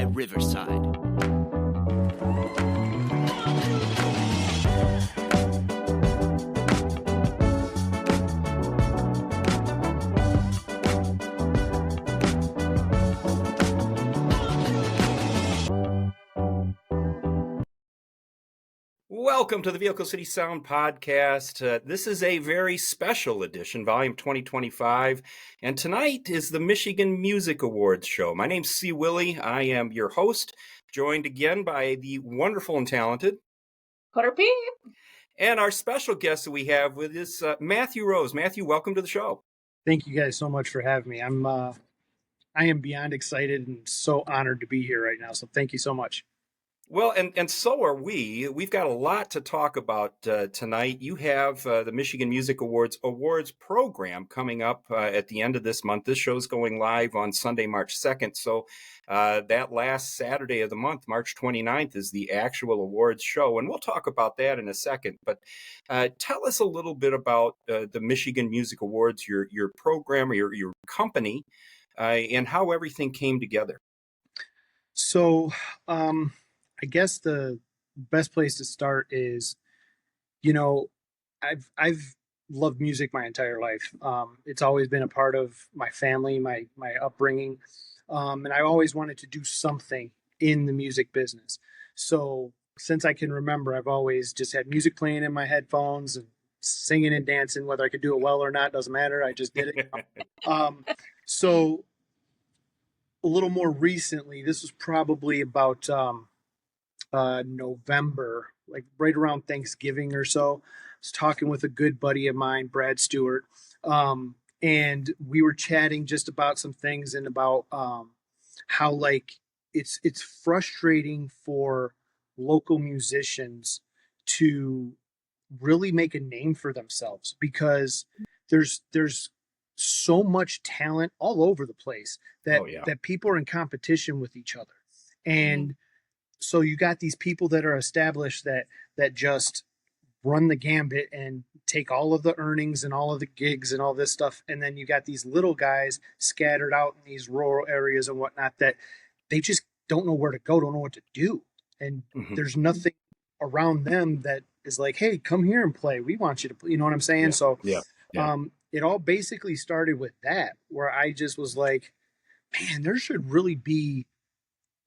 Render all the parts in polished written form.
Riverside. Welcome to the Vehicle City Sound Podcast. This is a very special edition, volume 2025, and tonight is the Michigan Music Awards show. My name's C. Willie. I am your host, joined again by the wonderful and talented Cutter P. And our special guest that we have with is Matthew Rose. Matthew, welcome to the show. Thank you guys so much for having me. I am beyond excited and so honored to be here right now. So thank you so much. Well, and so are we. We've got a lot to talk about tonight. You have the Michigan Music Awards program coming up at the end of this month. This show's going live on Sunday, March 2nd. So that last Saturday of the month, March 29th, is the actual awards show. And we'll talk about that in a second. But tell us a little bit about the Michigan Music Awards, your program, or your company, and how everything came together. So, I guess the best place to start is, I've loved music my entire life. It's always been a part of my family, my upbringing, and I always wanted to do something in the music business. So since I can remember, I've always just had music playing in my headphones and singing and dancing. Whether I could do it well or not doesn't matter. I just did it. So a little more recently, this was probably about November, like right around Thanksgiving or so. I was talking with a good buddy of mine, Brad Stewart, and we were chatting just about some things and about how like it's frustrating for local musicians to really make a name for themselves, because there's so much talent all over the place that that people are in competition with each other. And so you got these people that are established that just run the gambit and take all of the earnings and all of the gigs and all this stuff. And then you got these little guys scattered out in these rural areas and whatnot that they just don't know where to go, don't know what to do. And there's nothing around them that is like, hey, come here and play. We want you to play. You know what I'm saying? So it all basically started with that, where I just was like, man, there should really be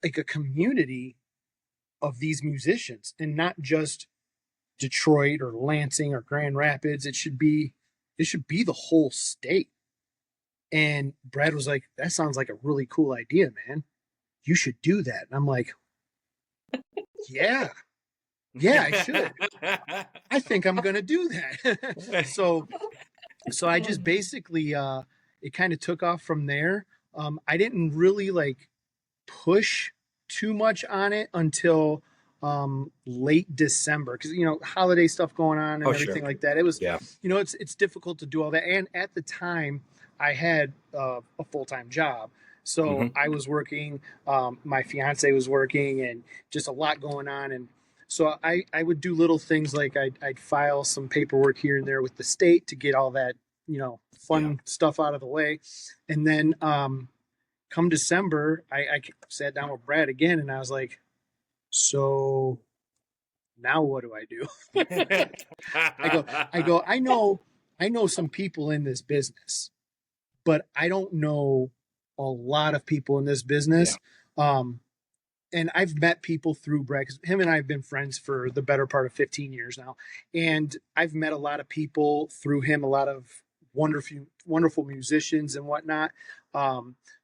like a community of these musicians, and not just Detroit or Lansing or Grand Rapids. It should be the whole state. And Brad was like, that sounds like a really cool idea, man. You should do that. And I'm like, yeah, I should. I think I'm going to do that. So I just basically, it kind of took off from there. I didn't really like push too much on it until late December, because holiday stuff going on and everything like that. It was it's difficult to do all that, and at the time I had a full-time job, so I was working, my fiance was working, and just a lot going on. And so I would do little things like I'd file some paperwork here and there with the state to get all that fun stuff out of the way. And then come December, I sat down with Brad again, and I was like, so now what do I do? I go, I know some people in this business, but I don't know a lot of people in this business. And I've met people through Brad, because him and I have been friends for the better part of 15 years now. And I've met a lot of people through him, a lot of wonderful musicians and whatnot.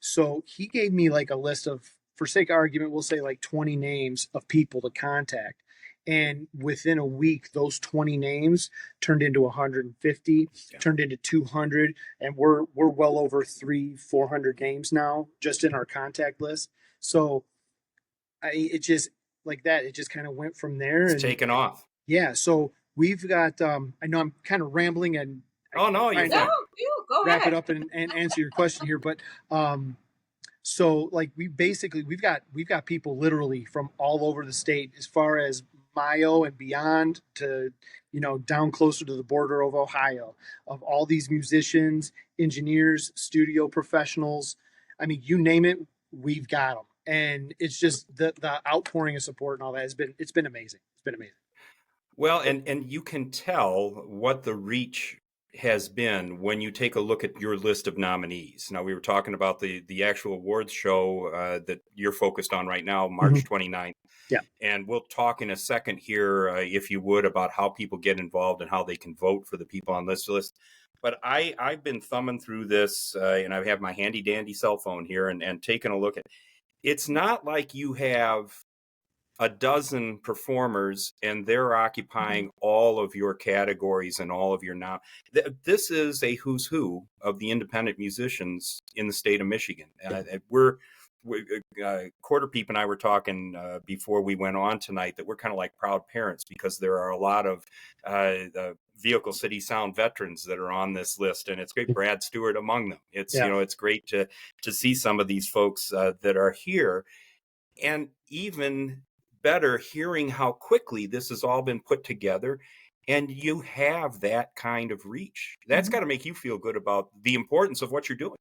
So he gave me like a list of, for sake of argument, we'll say like 20 names of people to contact. And within a week, those 20 names turned into 150, turned into 200. And we're well over 300-400 names now just in our contact list. So it just like that, it just kind of went from there. It's taken off. Yeah. So we've got, I know I'm kind of rambling, and go wrap ahead. it up and answer your question here. But so like we've got people literally from all over the state, as far as Mayo and beyond, to down closer to the border of Ohio, of all these musicians, engineers, studio professionals. I mean, you name it, we've got them. and it's just the outpouring of support and all that it's been amazing. It's been amazing. Well, and you can tell what the reach has been when you take a look at your list of nominees. Now, we were talking about the actual awards show that you're focused on right now, March 29th. Yeah. And we'll talk in a second here, if you would, about how people get involved and how they can vote for the people on this list. But I've been thumbing through this, and I have my handy dandy cell phone here and taking a look at. It's not like you have a dozen performers and they're occupying all of your categories and all of your now. This is a who's who of the independent musicians in the state of Michigan. Quarter Peep and I were talking before we went on tonight that we're kind of like proud parents because there are a lot of the Vehicle City Sound veterans that are on this list, and it's great. Brad Stewart among them. It's it's great to see some of these folks that are here, and even better hearing how quickly this has all been put together and you have that kind of reach. That's got to make you feel good about the importance of what you're doing.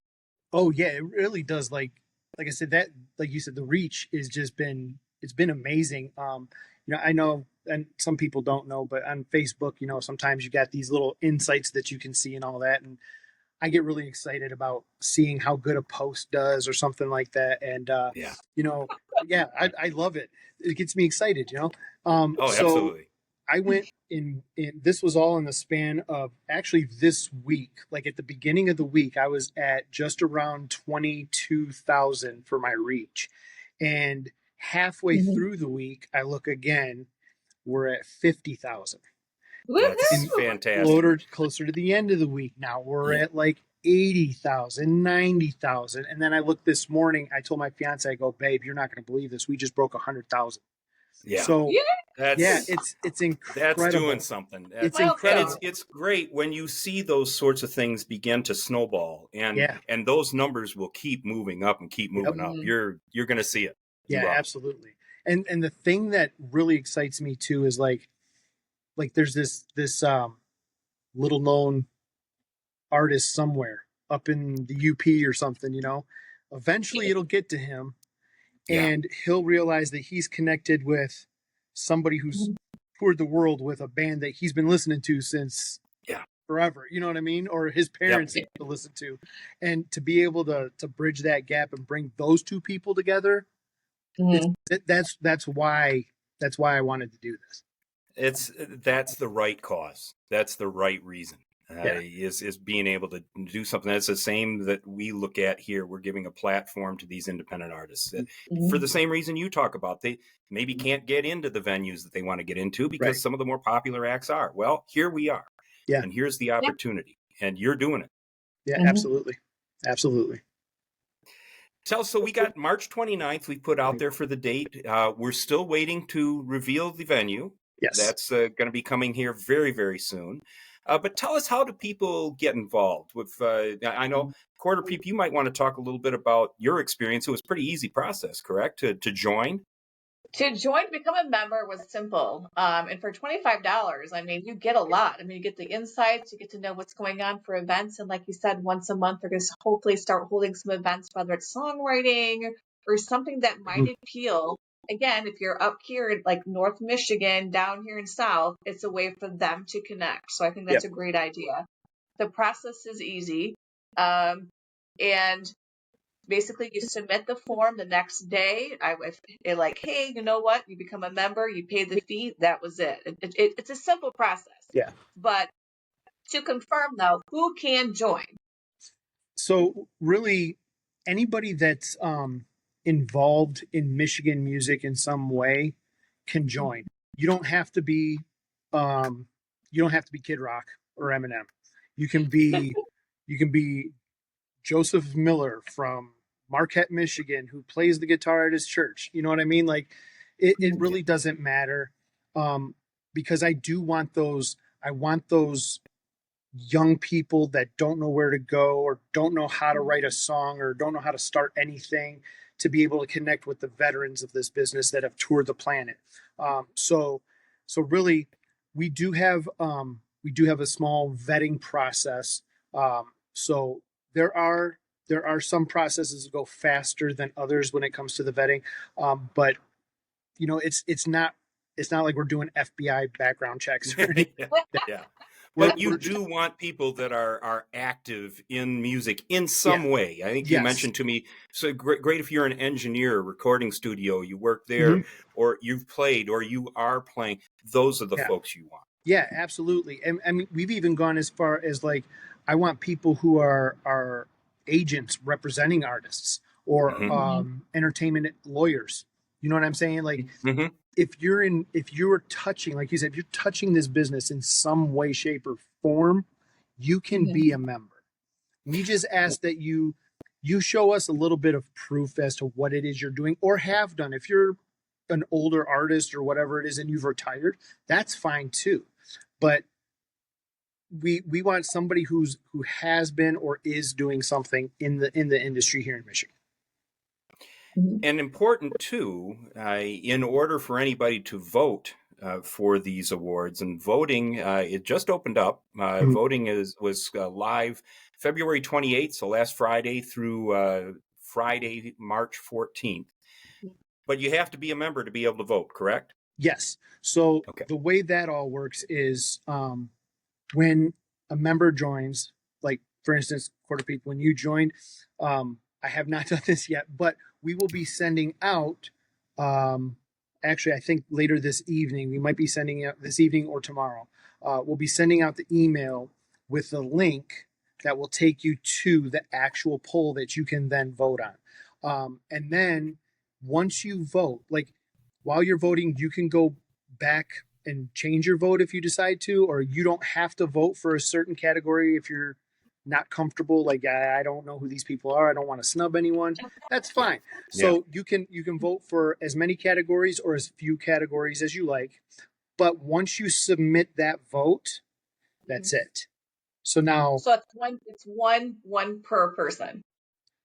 Oh yeah, it really does. Like I said, that like you said, the reach is just been it's been amazing. I know, and some people don't know, but on Facebook, sometimes you got these little insights that you can see and all that, and I get really excited about seeing how good a post does or something like that. And I love it. It gets me excited. Oh, so absolutely. I went in. This was all in the span of actually this week. Like at the beginning of the week, I was at just around 22,000 for my reach, and halfway through the week, I look again. We're at 50,000. That's fantastic. Closer to the end of the week now. We're at like 80,000, 90,000. And then I looked this morning, I told my fiance, I go, babe, you're not going to believe this. We just broke 100,000. Yeah. So it's incredible. That's doing something. It's incredible. And it's great when you see those sorts of things begin to snowball, and those numbers will keep moving up and keep moving up. You're going to see it. Yeah, absolutely. And the thing that really excites me too is like there's this little known artist somewhere up in the UP or something, eventually it'll get to him and he'll realize that he's connected with somebody who's toured the world with a band that he's been listening to since forever. You know what I mean? Or his parents to listen to, and to be able to bridge that gap and bring those two people together. That's why I wanted to do this. That's the right cause. That's the right reason. Is being able to do something. That's the same that we look at here. We're giving a platform to these independent artists for the same reason you talk about. They maybe can't get into the venues that they want to get into because some of the more popular acts are. Well, here we are. Yeah. And here's the opportunity. And you're doing it. Yeah, absolutely. Absolutely. So we got March 29th. We put out there for the date. We're still waiting to reveal the venue. Yes. That's going to be coming here very, very soon. But tell us, how do people get involved with, I know, Quarter Peep, you might want to talk a little bit about your experience. It was a pretty easy process, correct, to join? To join, become a member was simple. And for $25, I mean, you get a lot. I mean, you get the insights, you get to know what's going on for events. And like you said, once a month, they're going to hopefully start holding some events, whether it's songwriting or something that might appeal. Again, if you're up here in like North Michigan, down here in South, it's a way for them to connect. So I think that's a great idea. The process is easy. And basically you submit the form the next day. They're like, hey, you know what? You become a member, you pay the fee. That was it. It's a simple process. Yeah. But to confirm though, who can join? So really anybody that's, involved in Michigan music in some way can join. You don't have to be Kid Rock or Eminem. You can be Joseph Miller from Marquette, Michigan, who plays the guitar at his church. You know what I mean? Like it really doesn't matter. Because I want those young people that don't know where to go or don't know how to write a song or don't know how to start anything to be able to connect with the veterans of this business that have toured the planet. So really, we do have a small vetting process. So there are there are some processes that go faster than others when it comes to the vetting, but you know, it's not like we're doing FBI background checks or anything. Yeah. Yeah. We're, But you we're do want people that are active in music in yeah, some way. I think you yes, mentioned to me, so great if you're an engineer, recording studio, you work there, hmm or you've played, or you are playing. Those are the yeah, folks you want. yeah, absolutely. And I mean, we've even gone as far as like, I want people who are agents representing artists or Hmm. entertainment lawyers. You know what I'm saying? Like, Hmm. if you're touching, like you said, if you're touching this business in some way, shape, or form, you can Mhm. be a member. We just ask that you show us a little bit of proof as to what it is you're doing or have done. If you're an older artist or whatever it is and you've retired, that's fine too. But we want somebody who has been or is doing something in the industry here in Michigan. Mhm. And important too, in order for anybody to vote for these awards, and voting, it just opened up. Mhm. Voting was live February 28th, so last Friday through Friday, March 14th. But you have to be a member to be able to vote, correct? Yes. So Okay. the way that all works is when a member joins, like for instance, Quarter Peak, when you joined, I have not done this yet, but we will be sending out. Um, Actually, I think later this evening, we might be sending out this evening or tomorrow. We'll be sending out the email with the link that will take you to the actual poll that you can then vote on. And then once you vote, like while you're voting, you can go back and change your vote if you decide to, or you don't have to vote for a certain category if you're not comfortable. Like I don't know who these people are. I don't want to snub anyone. That's fine. Yeah. So you can vote for as many categories or as few categories as you like. But once you submit that vote, that's it. So now, So it's one per person,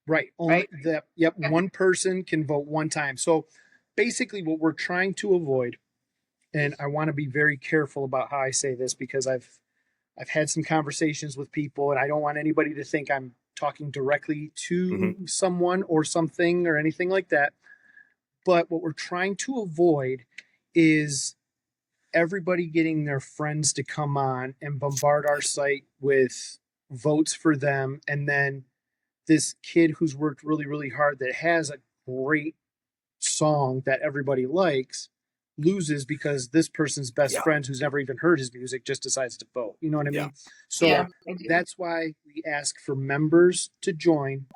right, only right? that, yep, Okay. one person can vote one time. So basically, what we're trying to avoid, and I want to be very careful about how I say this because I've had some conversations with people, and I don't want anybody to think I'm talking directly Hmm. to someone or something or anything like that. But what we're trying to avoid is everybody getting their friends to come on and bombard our site with votes for them. And then this kid who's worked really, really hard that has a great song that everybody likes loses because this person's best Yeah. friend who's never even heard his music just decides to vote. You know what I Yeah. mean? So Yeah, I do. that's why we ask for members to join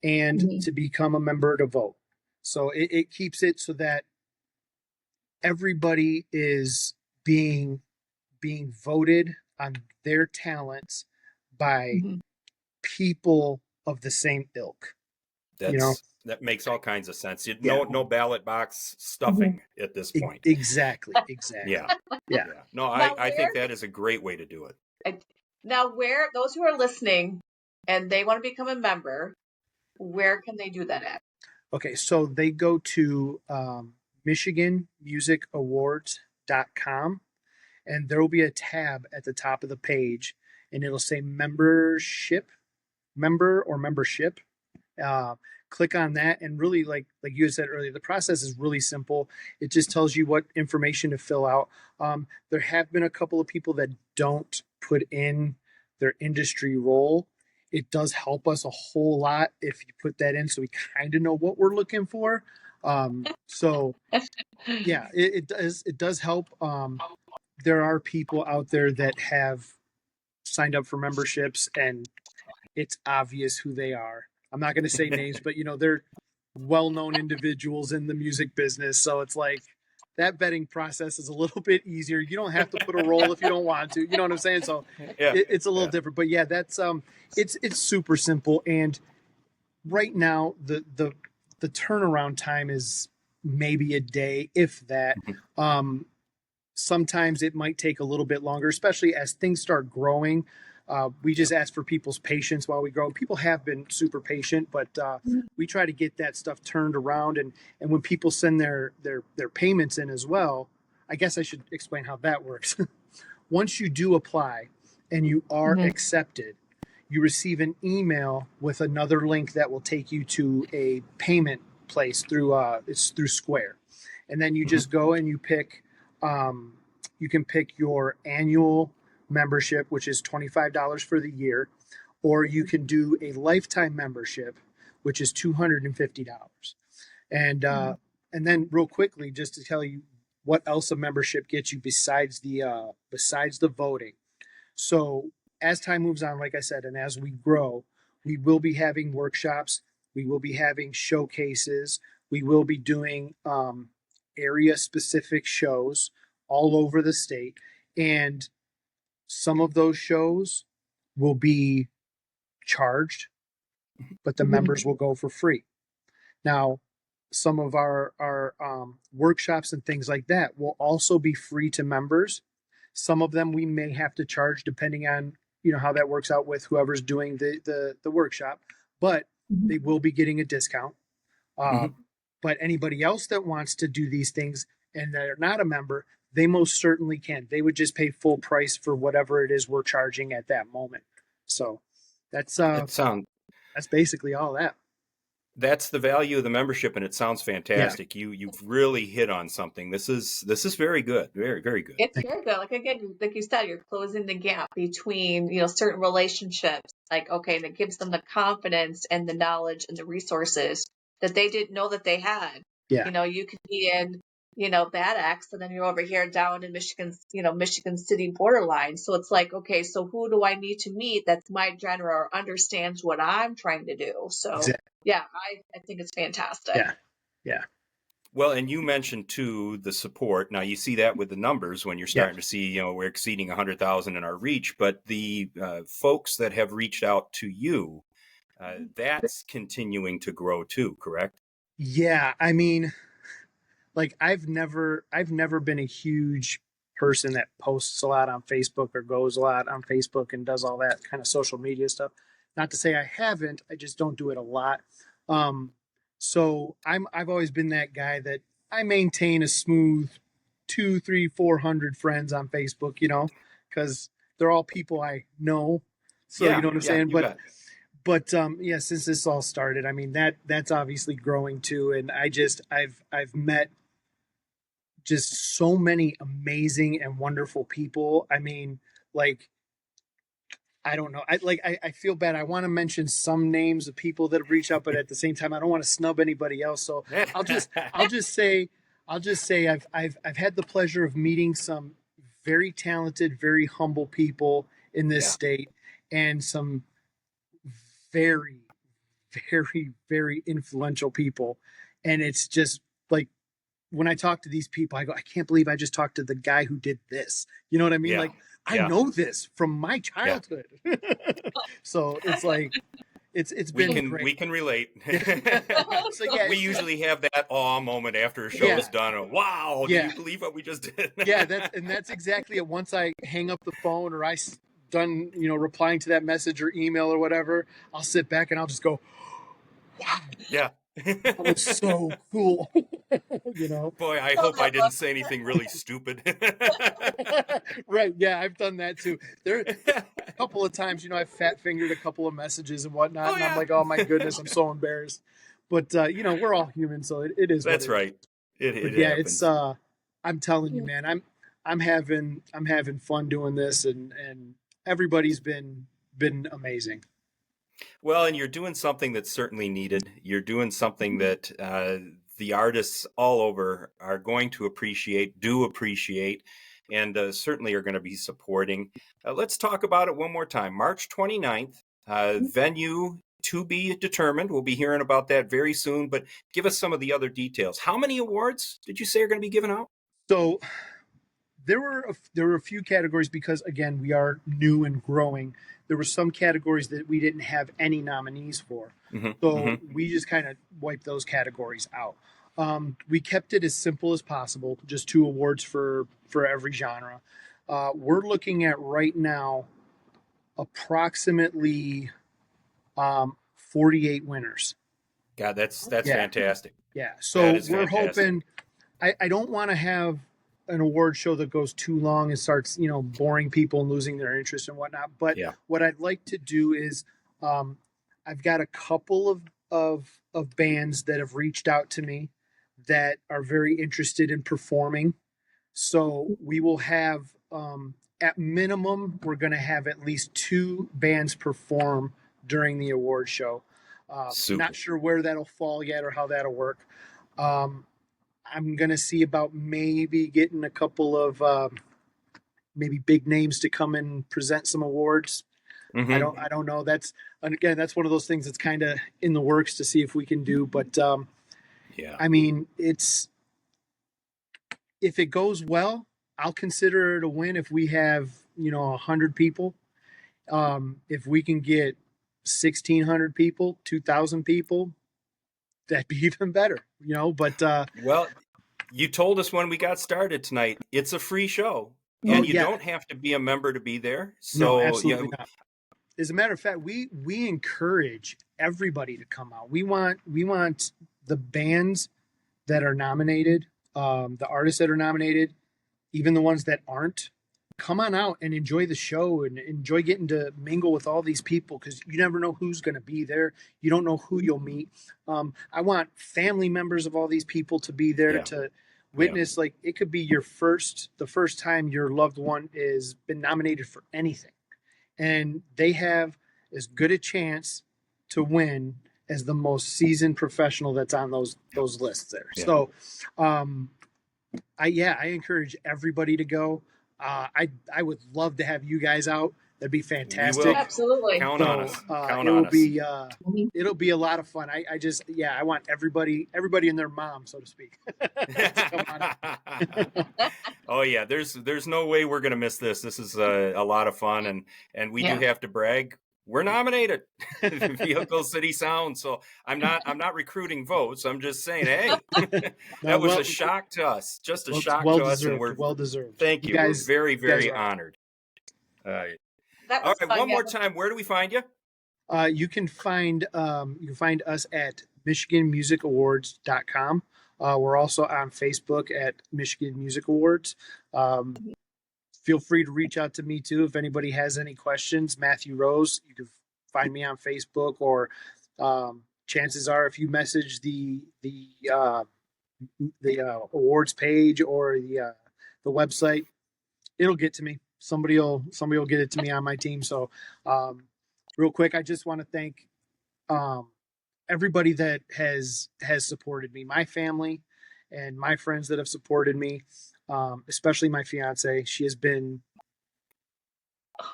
and Mhm. to become a member to vote. So it keeps it so that everybody is being voted on their talents by Mhm. people of the same ilk. You know? That makes all kinds of sense. Yeah. No ballot box Mhm. stuffing at this point. Exactly. Exactly. Yeah. Yeah. Yeah. No, Now I think that is a great way to do it. where those who are listening and they want to become a member, where can they do that at? Okay, so they go to MichiganMusicAwards.com, and there will be a tab at the top of the page, and it'll say membership, member or membership. Uh, Click on that, and really, like you said earlier, the process is really simple. It just tells you what information to fill out. There have been a couple of people that don't put in their industry role. It does help us a whole lot if you put that in, so we kind of know what we're looking for. So yeah, it does help. There are people out there that have signed up for memberships, and it's obvious who they are. I'm not going to say names, but you know, they're well-known individuals in the music business. So it's like that vetting process is a little bit easier. You don't have to put a role if you don't want to. You know what I'm saying? So Yeah. it's a little Yeah. different. But yeah, that's it's super simple. And right now, the turnaround time is maybe a day, if that. Um, Sometimes it might take a little bit longer, especially as things start growing. We just ask for people's patience while we grow. People have been super patient, but we try to get that stuff turned around. And when people send their payments in as well, I guess I should explain how that works. Once you do apply and you are Mhm. accepted, you receive an email with another link that will take you to a payment place through it's through Square, and then you just go and you pick you can pick your annual membership, which is $25 for the year, or you can do a lifetime membership, which is $250. And then real quickly, just to tell you what else a membership gets you besides the voting. So as time moves on, like I said, and as we grow, we will be having workshops, we will be having showcases, we will be doing area specific shows all over the state, and some of those shows will be charged, but the members will go for free. Now, some of our workshops and things like that will also be free to members. Some of them we may have to charge depending on how that works out with whoever's doing the workshop, but they will be getting a discount. But anybody else that wants to do these things and they're not a member, they most certainly can. They would just pay full price for whatever it is we're charging at that moment. So that's basically all that. That's the value of the membership, and it sounds fantastic. Yeah. You've really hit on something. This is very good, very, very good. It's very good. Like again, like you said, you're closing the gap between certain relationships. Like and it gives them the confidence and the knowledge and the resources that they didn't know that they had. Yeah. You could be in Bad Axe, and then you're over here down in Michigan City borderline. So it's like, okay, so who do I need to meet that's my genre or understands what I'm trying to do? So yeah, I think it's fantastic. Yeah. Well, and you mentioned too the support. Now you see that with the numbers when you're starting to see, we're exceeding 100,000 in our reach, but the folks that have reached out to you, that's continuing to grow too, correct? Yeah, I mean, like I've never been a huge person that posts a lot on Facebook or goes a lot on Facebook and does all that kind of social media stuff. Not to say I haven't, I just don't do it a lot. So I've always been that guy that I maintain a smooth 200, 300, 400 friends on Facebook, because they're all people I know. So you know what I'm saying? But since this all started, I mean that's obviously growing too. And I've met just so many amazing and wonderful people. I mean, like, I don't know. I feel bad. I want to mention some names of people that have reached out, but at the same time, I don't want to snub anybody else. So I'll just say I've had the pleasure of meeting some very talented, very humble people in this state, and some very, very, very influential people. And it's just like, when I talk to these people, I go, I can't believe I just talked to the guy who did this. You know what I mean? Like, I know this from my childhood. So it's like, it's been great. We can relate. So, we usually have that awe moment after a show is done. Or, wow, can you believe what we just did? That's exactly it. Once I hang up the phone or I done, replying to that message or email or whatever, I'll sit back and I'll just go, wow. Yeah. That was so cool. Boy, I hope I didn't say anything really stupid. Right. Yeah, I've done that too. There a couple of times, I've fat fingered a couple of messages and whatnot. And I'm like, oh my goodness, I'm so embarrassed. But we're all human, so it is. That's right. It happens. It's I'm telling you, man, I'm having fun doing this, and everybody's been amazing. Well, and you're doing something that's certainly needed. You're doing something that the artists all over are going to appreciate, and certainly are going to be supporting. Let's talk about it one more time. March 29th, venue to be determined. We'll be hearing about that very soon, but give us some of the other details. How many awards did you say are going to be given out? So there were a few categories because, again, we are new and growing. There were some categories that we didn't have any nominees for. So we just kind of wiped those categories out. We kept it as simple as possible, just 2 awards for every genre. We're looking at right now approximately 48 winners. God, that's fantastic. Yeah. So we're hoping, I don't want to have an award show that goes too long and starts, boring people and losing their interest and whatnot. But Yeah. what I'd like to do is, I've got a couple of bands that have reached out to me that are very interested in performing. So we will have, at minimum, we're going to have at least 2 bands perform during the award show. Super. Not sure where that'll fall yet or how that'll work. I'm going to see about maybe getting a couple of maybe big names to come and present some awards. Mhm. I don't know. That's one of those things that's kind of in the works to see if we can do. But Yeah. I mean, if it goes well, I'll consider it a win if we have 100 people. If we can get 1,600 people, 2,000 people, that'd be even better. But Well, you told us when we got started tonight, it's a free show, and you don't have to be a member to be there. No, So absolutely not. As a matter of fact, we encourage everybody to come out. We want the bands that are nominated, the artists that are nominated, even the ones that aren't. Come on out and enjoy the show and enjoy getting to mingle with all these people, because you never know who's going to be there. You don't know who you'll meet. I want family members of all these people to be there to witness. Like, it could be the first time your loved one is been nominated for anything, and they have as good a chance to win as the most seasoned professional that's on those lists there. Yeah. So, I encourage everybody to go. I would love to have you guys out. That'd be fantastic. We will. Absolutely. Count on us. Count It on will us. be it'll be a lot of fun. I want everybody and their mom, so to speak. to come on out. Oh yeah, there's no way we're gonna miss this. This is a lot of fun, and we do have to brag. We're nominated, Vehicle City Sound. So I'm not recruiting votes. I'm just saying, hey, that was a shock to us. Just a shock to us, and we're well deserved. Thank you. Guys, we're very, very are honored. All right. That All was right. fun, One yeah. more time. Where do we find you? You can find us at MichiganMusicAwards.com. We're also on Facebook at Michigan Music Awards. Feel free to reach out to me too if anybody has any questions. Matthew Rose, you can find me on Facebook, or chances are if you message the awards page or the website, it'll get to me. Somebody will get it to me on my team. So real quick, I just want to thank everybody that has supported me, my family and my friends that have supported me, especially my fiance. She has been,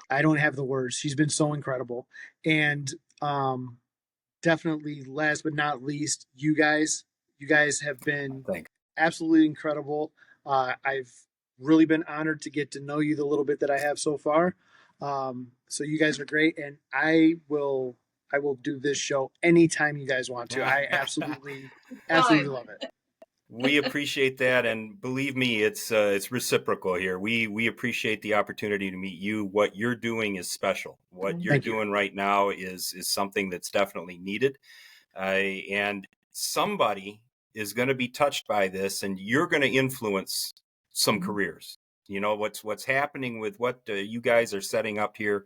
I don't have the words. She's been so incredible. And definitely last but not least, you guys have been absolutely incredible. I've really been honored to get to know you the little bit that I have so far. So you guys are great, and I will do this show anytime you guys want to. I absolutely love it. We appreciate that, and believe me, it's reciprocal here. We appreciate the opportunity to meet you. What you're doing is special. What you're doing right now is something that's definitely needed, and somebody is going to be touched by this, and you're going to influence some careers. You know what's happening with what you guys are setting up here.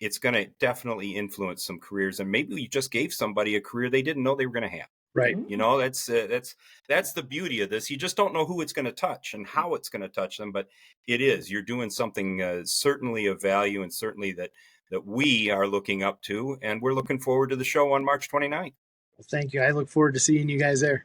It's going to definitely influence some careers, and maybe you just gave somebody a career they didn't know they were going to have. Right. You know, that's the beauty of this. You just don't know who it's going to touch and how it's going to touch them, but you're doing something certainly of value, and certainly that we are looking up to, and we're looking forward to the show on March 29th. Well, thank you. I look forward to seeing you guys there.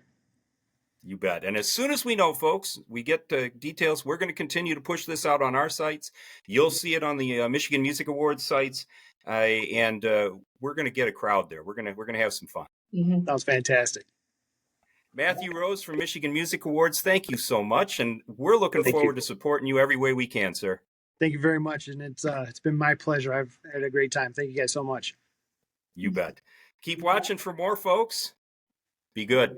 You bet. And as soon as we know, folks, we get details, we're going to continue to push this out on our sites. You'll see it on the Michigan Music Awards sites, and we're going to get a crowd there. We're going to have some fun. That was fantastic. Matthew Rose from Michigan Music Awards, thank you so much, and we're looking forward to supporting you every way we can, sir. Thank you very much, and it's been my pleasure. I've had a great time. Thank you guys so much. You bet. Keep watching for more, folks. Be good.